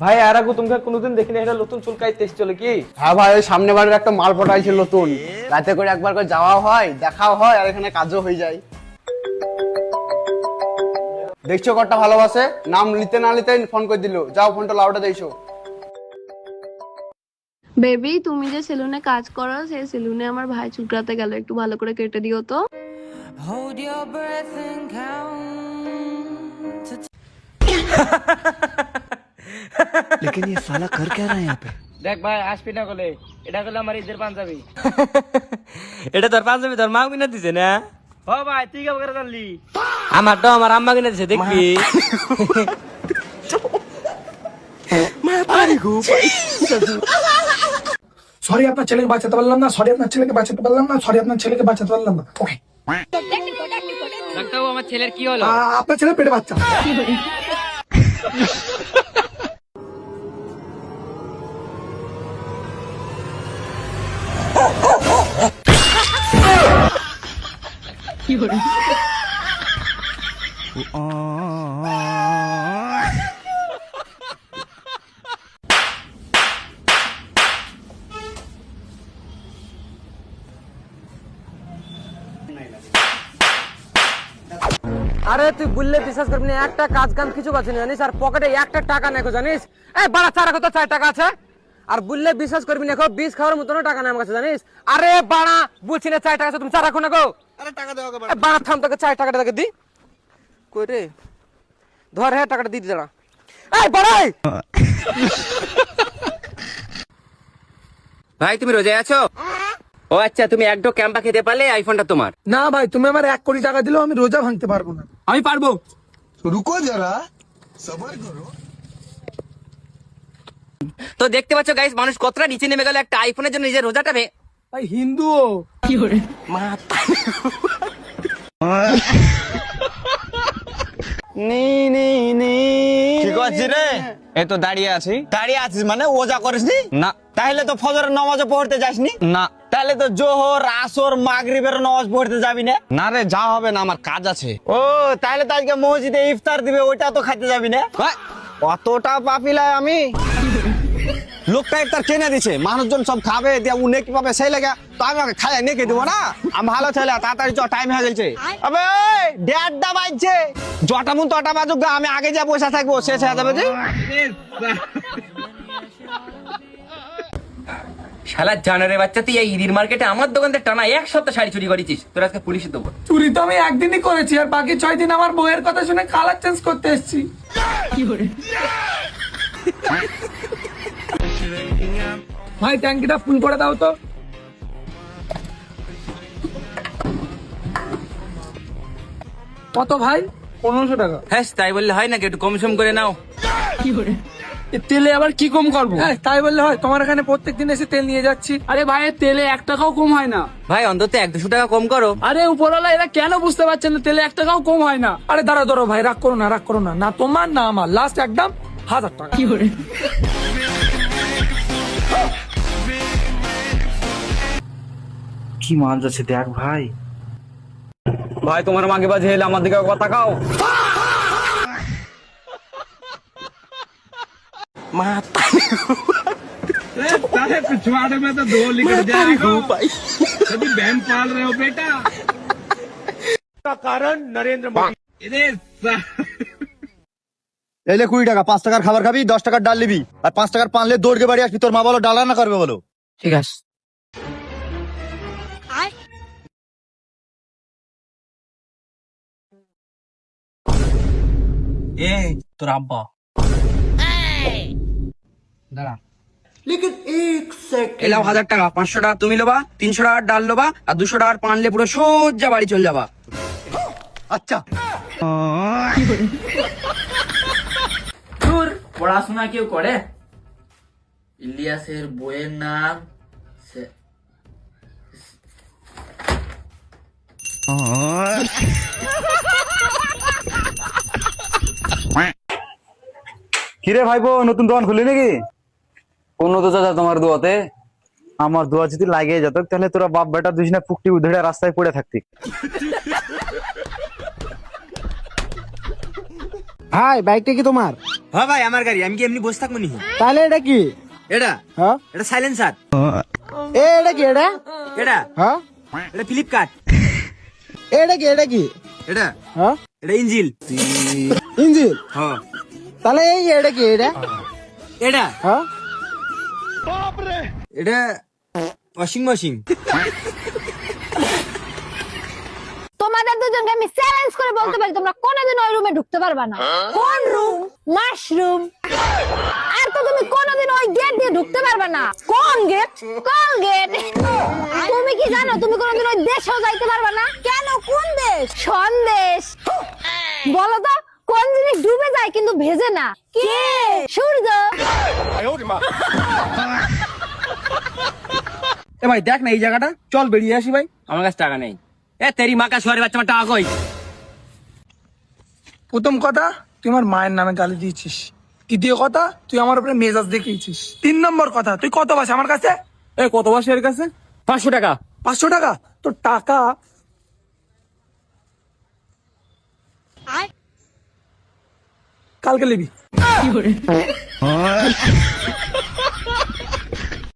ভাই আর আগু তোমাকে কোনোদিন দেখিনি, এটা নতুন চুলকাইতে এসেছিল কি? হ্যাঁ ভাই, ওই সামনে বাড়ির একটা মাল পটাইছিল নতুন, রাতে করে একবার করে যাওয়াও হয়, দেখাও হয়, আর এখানে কাজও হয়ে যায়। দেখছো কতটা ভালোবাসে, নাম নিতে না নিতে ফোন করে দিল। যাও ফোনটা লাউডে দিয়েছো। বেবি, তুমি যে সেলুনে কাজ করো, সেই সেলুনে আমার ভাই চুলকাতে গেল, একটু ভালো করে কেটে দিও তো। Hold your breath and count to लेकिन ये साला कर क्या रहा है यहाँ पे? দেখ ভাই, আসবি না বলে, এটা হলো আমার ঈদের পাঞ্জাবি। এটা তোর পাঞ্জাবি তোর মা কিনে দিছে না? ও ভাই, তুই কেমন করে জানলি? আমারটা আমার আম্মা কিনে দিছে, দেখবি। সরি আপনার ছেলেকে বাঁচাতে পারলাম না, সরি আপনার ছেলেকে বাঁচাতে পারলাম না, সরি আপনার ছেলেকে বাঁচাতে পারলাম না। ওকে, ডাক্তারবাবু, আমার ছেলের কি হলো? আপনার ছেলে পেটে বাচ্চা। আরে তুই বললে বিশ্বাস করবি না, একটা কাজ কাম কিছু করছিস না জানিস, আর পকেটে একটা টাকা নেই জানিস। এই বাড়া, চারা কত 4 টাকা আছে, আর বললে বিশ্বাস করবি না, বিষ খাওয়ার মতনও টাকা নেই আমার কাছে জানিস। আরে বাড়া, বলছি না 4 টাকা আছে, তুমি চা রাখো না গো। আরে টাকা দেওয়া বাড়া থাম, তোকে 4 টাকাটা তোকে দি। কই রে, ধর হ্যাঁ, টাকাটা দিয়ে দাঁড়া। এই বাড়াই ভাই, তুমি রোজায় আছো? ও আচ্ছা, তুমি এক ডো ক্যাম্পা খেতে পারলে আইফোনটা তোমার। না ভাই, তুমি আমার 1 কোটি টাকা দিলেও আমি রোজা ভাঙতে পারবো না। আমি পারবো। रुको जरा सबर करो। তো দেখতে পাচ্ছ গাইস, মানুষ কতটা নিচে নেমে গেল একটা আইফোনের জন্য নিজের রোজাটা ভাই হিন্দুও কি করছিস রে? এই তো দাঁড়িয়ে আছি। দাঁড়িয়ে আছিস মানে ওজা করিসনি? না। তাহলে তো ফজরের নামাজও পড়তে যাসনি? না। তাহলে তো জোহর, আসর, মাগরিবের নামাজ পড়তে যাবি না? না রে, যা হবে না, আমার কাজ আছে। ও তাহলে তো আজকে মসজিদে ইফতার দিবে, ওইটা তো খাইতে যাবি না? অতটা পাপিলায় আমি? লোকটা ইফতার কেনে দিছে, মানুষজন সব খাবে, দিয়ে উনি কি পাবে সেই লাগে, তো আমি ওকে খাই নিয়ে দেবো না? আমি ভালো ছেলে, তাড়াতাড়ি চ, টাইম হয়ে গেছে। আবে 1:30টা বাজছে, জটা মন তটা বাজুক, আমি আগে যা পয়সা থাকবো শেষ হয়ে যাবে যে। শালা জানারে বাচ্চা, তুই এই ঈদের মার্কেটে আমার দোকান থেকে টানা 1 সপ্তাহ শাড়ি চুরি করেছিস, তোর আজকে পুলিশে দেবো। চুরি তো আমি একদিনই করেছি, আর বাকি 6 দিন আমার বউয়ের কথা শুনে কালার চেঞ্জ করতে এসেছি। ভাই ট্যাঙ্কিটা ফুল করে দাও তো। কত ভাই? 1500 টাকা। হ্যাঁ, তাই বললে হয় নাকি? একটু কম সম করে নাও। তেলে আবার কি কম করবো? তাই বললে হয়? তোমার এখানে প্রত্যেকদিন এসে তেল নিয়ে যাচ্ছি। আরে ভাই, তেলে 1 টাকাও কম হয় না। ভাই অন্তত 1-200 টাকা কম করো। আরে উপরওয়ালা এরা কেন বুঝতে পারছেন না, তেলে 1 টাকাও কম হয় না। আরে দাঁড়া ধরো ভাই, রাগ করো না, রাগ করো না, না তোমার না আমার, লাস্ট একদম 1000 টাকা। কি মান যাচ্ছে দেখ ভাই। ভাই তোমার মাকে বাজে এলে আমার দিকে কথা কাও। पिछवाड़े में तो 2 लिखट जाएगा। कभी बहन पाल रहे हो बेटा? का कारण नरेंद्र मोदी। এলে 20 টাকা, 5 টাকার খাবার খাবি, 10 টাকার ডাল নিবি, আর 5 টাকার পানলে দৌড়কে বাড়ি আসবি। তোর মা বলো ডাল রান্না করবে বলো। ঠিক আছে। তোর আব্বা এলাও 1000 টাকা, 500 টাকা তুমি লোবা, 300 টাকার ডাল লোবা, আর 200 টাকার পানলে পুরো সোজা বাড়ি চলে যাবা। আচ্ছা। পড়াশোনা কেউ করে? ইলিয়াসের বইয়ের নাম কিরে ভাইবো, নতুন দোকান খুলি নাকি? অন্য তো চাচা তোমার দোয়াতে। আমার দোয়া যদি লাগে যেত, তাহলে তোরা বাপ বেটা দুজনে ফুকটি উধড়ে রাস্তায় পড়ে থাকতি। ভাই বাইকটা কি তোমার? হ্যাঁ ভাই আমার গাড়ি, আমি কি এমনি বসে থাকবো নি? তাহলে এটা কি? এটা হ্যাঁ এটা সাইলেন্সার। এটা কি? এটা এটা হ্যাঁ এটা ফ্লিপকার্ট। এটা কি? এটা কি? এটা হ্যাঁ এটা ইঞ্জিল। ইঞ্জিন। হ্যাঁ তাহলে এই এটা কি? এটা এটা হ্যাঁ এটা ওয়াশিং মেশিন। তোমাদের দুজনকে আমি চ্যালেঞ্জ করে বলতে পারি তোমরা কোনোদিন ওই রুমে ঢুকতে পারবা না। কোন রুম? মাশরুম। আর তো তুমি কোনোদিন ওই গেট দিয়ে ঢুকতে পারবা না। কোন গেট? কলগেট। তুমি কি জানো তুমি কোনোদিন ওই দেশেও যাইতে পারবা না? কেন? কোন দেশ? সন্দেশ। বলো তো কোন জিনিস ডুবে যায় কিন্তু ভেজে না? কে? সূর্য। এ ভাই দেখ না এই জায়গাটা, চল বেরিয়ে আসি ভাই। আমার কাছে টাকা নেই। এ তেরি মা কা শহরে বাচ্চা, আমার টাকা কই? প্রথম কথা তুই আমার মায়ের নামে গালি দিয়েছিস, দ্বিতীয় কথা তুই আমার উপরে মেজাজ দেখিয়েছিস, 3 নম্বর কথা তুই কত বাস আমার কাছে? এ কত বছর এর কাছে? 500 টাকা। 500 টাকা? তোর টাকা কালকে নিবি।